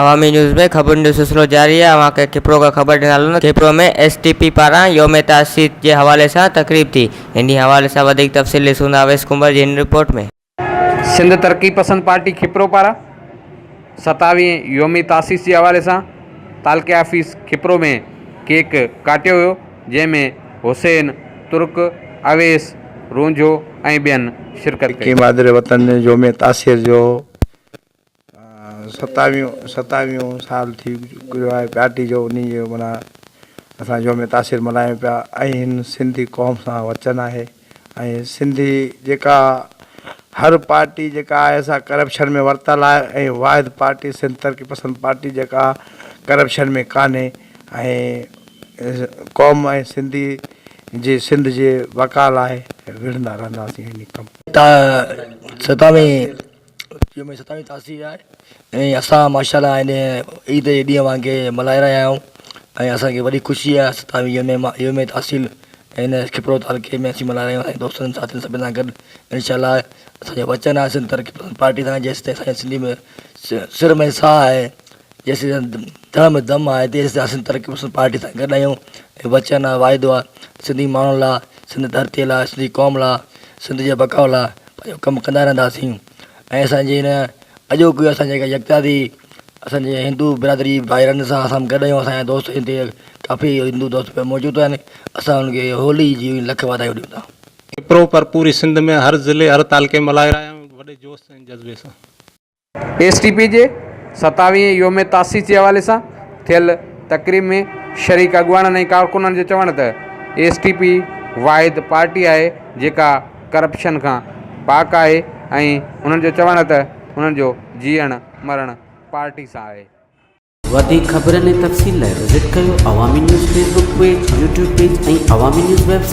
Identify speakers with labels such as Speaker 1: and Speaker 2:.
Speaker 1: अवामी न्यूज़ में खबर जो सिलसिलो जारी है। वहाँ के खिपरो का खबर ॾिनालो खिपरो में STP पारां योम तासीस के हवाले से तकरीब थी। इन हवाले से अधिक तफ़सील ॾिसूं अवेश कुंवर जी इन रिपोर्ट में।
Speaker 2: सिंध तरक्की पसंद पार्टी खिपरो पारां 27 योमी तासीस के हवाले से तालके ऑफिस खिपरो में केक काटियो हुयो, जैमें हुसैन तुर्क, अवेश रोंझो ऐं ॿियनि शिरकत कई।
Speaker 3: मादरे वतन योम तासीर जो 27 साल थी चुकियो आहे पार्टी जो। उन जो माना असां योम तासीर मल्हायूं पिया ऐं हिन सिंधी क़ौम सां वचन आहे ऐं सिंधी जेका हर पार्टी जेका आहे असां करप्शन में वरितल आहे ऐं वाहिद पार्टी सिंध तरक्की पसंद पार्टी जेका करप्शन में कान्हे ऐं क़ौम ऐं सिंधी जे सिंध जे वकाल आहे। विढ़ंदा रहंदासीं हिन कमु।
Speaker 4: 27 तासीर आहे ऐं असां माशाल्लाह इन ईद जे ॾींहं वांगुरु मल्हाए रहिया आहियूं ऐं असांखे वॾी ख़ुशी आहे 27 योम तासीर हिन खिपरो तालुके में असीं मल्हाए रहिया आहियूं। दोस्तनि साथियुनि सभिनि सां गॾु इंशाल्लाह असांजो वचन आहे सिंध तरक्की पसंद पार्टी सां जेसिताईं असांजे सिंधी में सिर में साह आहे, जेसिताईं धड़ में दम आहे, तेसिताईं सिंध तरक्की पसंद पार्टी सां गॾु आहियूं। ऐं वचन आहे, वाइदो आहे सिंधी माण्हुनि लाइ, सिंध धरतीअ लाइ, सिंधी क़ौम लाइ, सिंध जे बकाउ लाइ पंहिंजो कमु कंदा रहंदासीं। ऐं असांजी हिन अॼोकी असांजे जेका यकता थी असांजे हिंदू बिरादरी भाइरनि सां असां गॾु आहियूं। असांजा दोस्त हिते काफ़ी हिंदू दोस्त मौजूदु आहिनि। असां उनखे होली जी लख वाधायूं ॾियूं था।
Speaker 5: खिपरो पर पूरी सिंध में हर ज़िले हर तालके मल्हाए रहिया आहियूं वॾे जोश ऐं जज़्बे सां।
Speaker 2: STP जे 27 योम तासीस जे हवाले सां थियल तकरीब में शरीक अॻुवाननि ऐं कारकुननि जो चवण त STP वाहिद पार्टी आहे जेका करप्शन खां पाक आहे ऐं उन्हनि जो चवण त उन्हनि जो जीअण मरण पार्टी सां आहे।
Speaker 6: वधीक ख़बरनि ऐं तफ़सील लाइ विज़िट कयो अवामी news Facebook page, YouTube page ऐं अवामी न्यूज़ वेबसाइट।